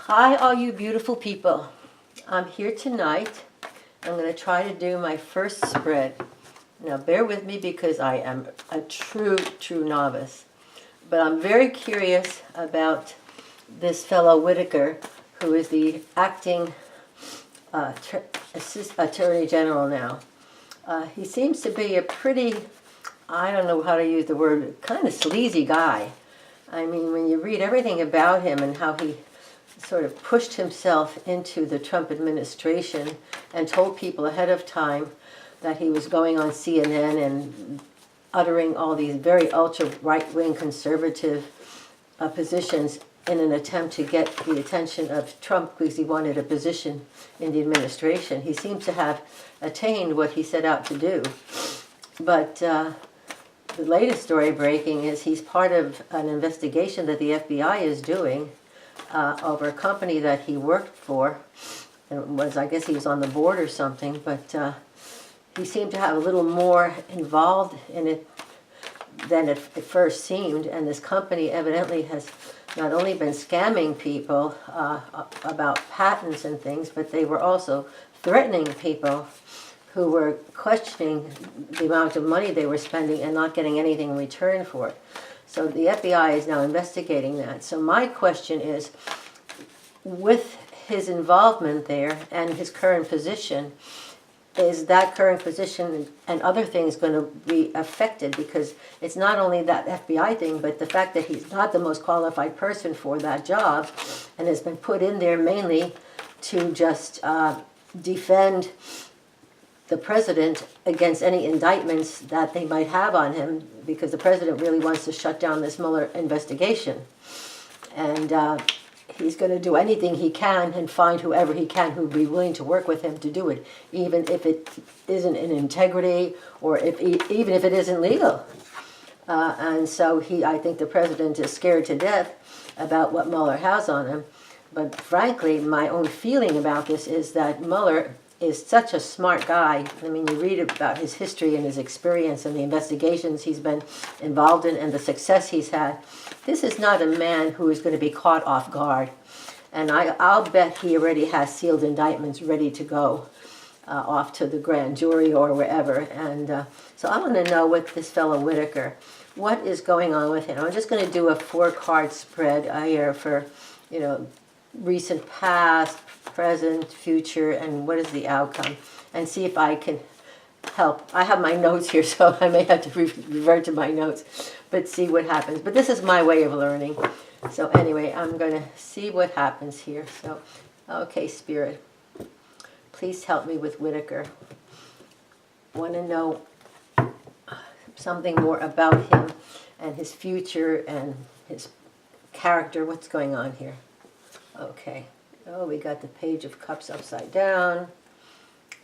Hi, all you beautiful people. I'm here tonight. I'm going to try to do my first spread. Now, bear with me because I am a true novice. But I'm very curious about this fellow Whitaker, who is the acting Attorney General now. He seems to be a pretty, I don't know how to use the word, kind of sleazy guy. I mean, when you read everything about him and how he sort of pushed himself into the Trump administration and told people ahead of time that he was going on CNN and uttering all these very ultra right-wing conservative positions in an attempt to get the attention of Trump because he wanted a position in the administration. He seems to have attained what he set out to do. But the latest story breaking is he's part of an investigation that the FBI is doing over a company that he worked for. And I guess he was on the board or something, but he seemed to have a little more involved in it than it first seemed. And this company evidently has not only been scamming people about patents and things, but they were also threatening people who were questioning the amount of money they were spending and not getting anything in return for it. So the FBI is now investigating that. So my question is, with his involvement there and his current position, is that current position and other things going to be affected? Because it's not only that FBI thing, but the fact that he's not the most qualified person for that job and has been put in there mainly to just defend the president against any indictments that they might have on him, because the president really wants to shut down this Mueller investigation. And he's going to do anything he can and find whoever he can who would be willing to work with him to do it, even if it isn't in integrity or even if it isn't legal. And so I think the president is scared to death about what Mueller has on him. But frankly, my own feeling about this is that Mueller is such a smart guy. I mean, you read about his history and his experience and the investigations he's been involved in and the success he's had. This is not a man who is going to be caught off guard. And I'll bet he already has sealed indictments ready to go off to the grand jury or wherever. And so I want to know with this fellow Whitaker, what is going on with him? I'm just going to do a 4-card spread here for, recent past, present, future, and what is the outcome, and see if I can help. I have my notes here, so I may have to revert to my notes, but see what happens. But this is my way of learning. So anyway, I'm going to see what happens here. So, okay, Spirit, please help me with Whitaker. Want to know something more about him and his future and his character. What's going on here? Okay. Oh, we got the Page of Cups upside down.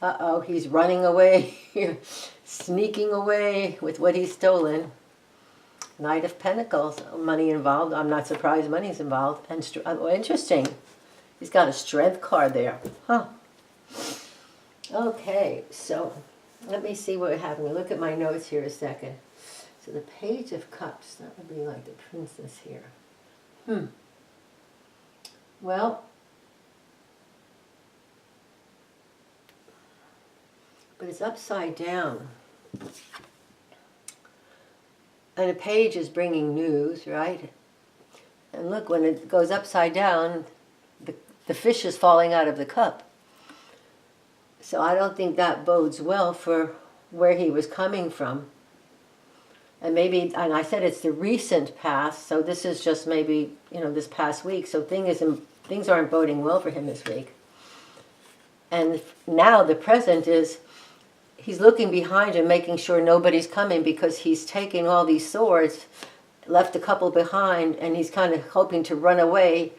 Uh-oh, he's running away, sneaking away with what he's stolen. Knight of Pentacles, money involved. I'm not surprised money's involved. And interesting, he's got a Strength card there. Huh. Okay, so let me see what happened. Look at my notes here a second. So the Page of Cups, that would be like the Princess here. Well, but it's upside down. And a page is bringing news, right? And look, when it goes upside down, the fish is falling out of the cup. So I don't think that bodes well for where he was coming from. And maybe, and I said it's the recent past, so this is just maybe, this past week. So things aren't boding well for him this week. And now the present is, he's looking behind him, making sure nobody's coming, because he's taking all these swords, left a couple behind, and he's kind of hoping to run away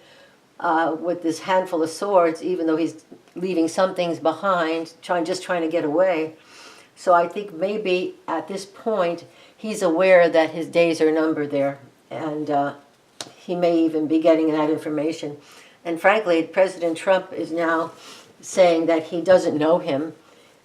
with this handful of swords, even though he's leaving some things behind, just trying to get away. So I think maybe at this point, he's aware that his days are numbered there, and he may even be getting that information. And frankly, President Trump is now saying that he doesn't know him,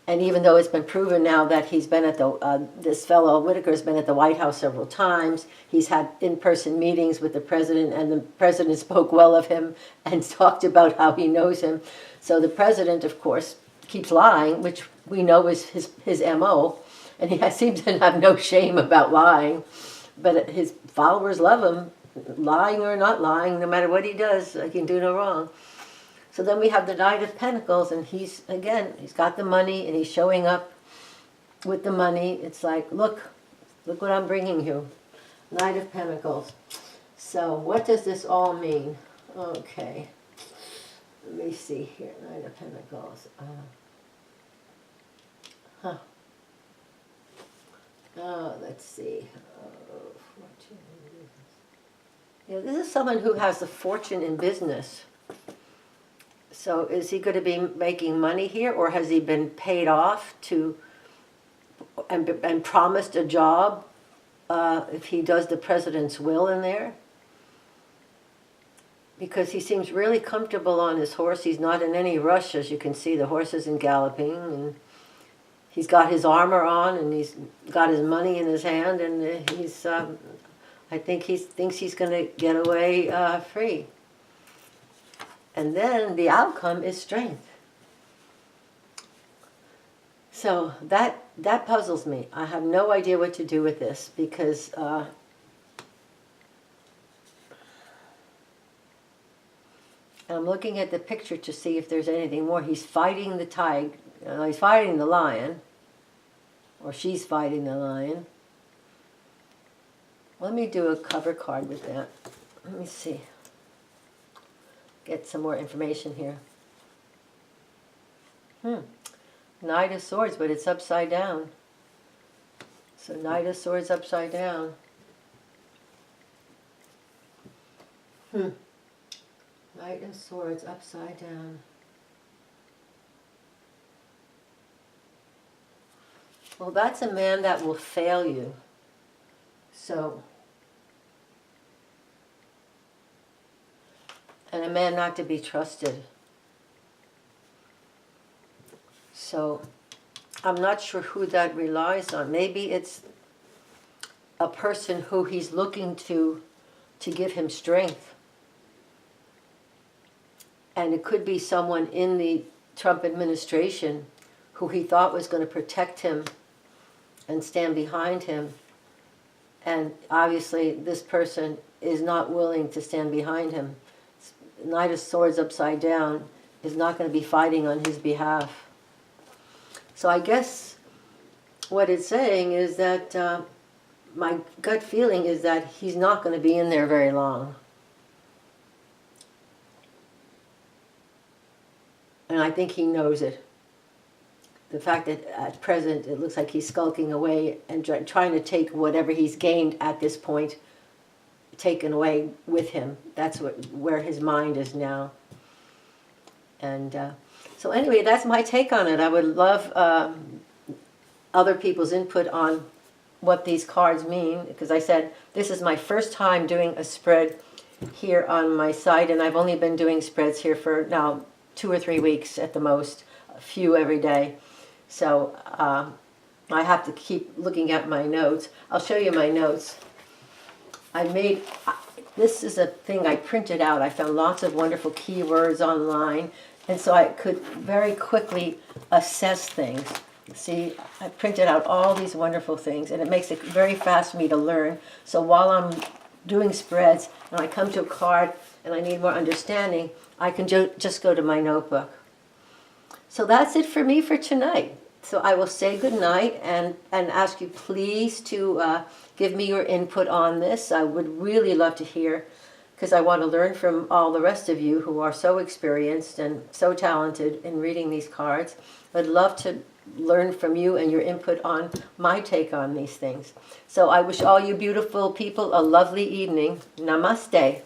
And even though it's been proven now that he's been at the, this fellow Whitaker's been at the White House several times, he's had in-person meetings with the president, and the president spoke well of him and talked about how he knows him. So the president, of course, keeps lying, which we know is his MO, and he seems to have no shame about lying. But his followers love him, lying or not lying, no matter what he does, he can do no wrong. So then we have the Knight of Pentacles, and he's got the money, and he's showing up with the money. It's like, look what I'm bringing you. Knight of Pentacles. So what does this all mean? Okay. Let me see here. Knight of Pentacles. Oh, let's see. Fortune in business. Yeah, this is someone who has the fortune in business. So is he going to be making money here, or has he been paid off to and promised a job if he does the president's will in there? Because he seems really comfortable on his horse. He's not in any rush, as you can see. The horse isn't galloping, and he's got his armor on, and he's got his money in his hand, and he's I think he thinks he's going to get away free. And then the outcome is strength. So that puzzles me. I have no idea what to do with this, because I'm looking at the picture to see if there's anything more. He's fighting the tiger. He's fighting the lion, or she's fighting the lion. Let me do a cover card with that. Let me see. Get some more information here. Knight of Swords, but it's upside down. So Knight of Swords upside down. Knight of Swords upside down. Well, that's a man that will fail you. So, and a man not to be trusted. So, I'm not sure who that relies on. Maybe it's a person who he's looking to give him strength. And it could be someone in the Trump administration who he thought was going to protect him and stand behind him. And obviously this person is not willing to stand behind him. Knight of Swords upside down is not going to be fighting on his behalf. So I guess what it's saying is that my gut feeling is that he's not going to be in there very long. And I think he knows it. The fact that at present it looks like he's skulking away and trying to take whatever he's gained at this point, taken away with him. That's where his mind is now. And so anyway, that's my take on it. I would love other people's input on what these cards mean, because I said this is my first time doing a spread here on my site, and I've only been doing spreads here for now 2 or 3 weeks at the most, a few every day. So I have to keep looking at my notes. I'll show you my notes. This is a thing I printed out. I found lots of wonderful keywords online, and so I could very quickly assess things. See, I printed out all these wonderful things, and it makes it very fast for me to learn. So while I'm doing spreads and I come to a card and I need more understanding, I can just go to my notebook. So that's it for me for tonight. So I will say good night and ask you please to give me your input on this. I would really love to hear, because I want to learn from all the rest of you who are so experienced and so talented in reading these cards. I'd love to learn from you and your input on my take on these things. So I wish all you beautiful people a lovely evening. Namaste.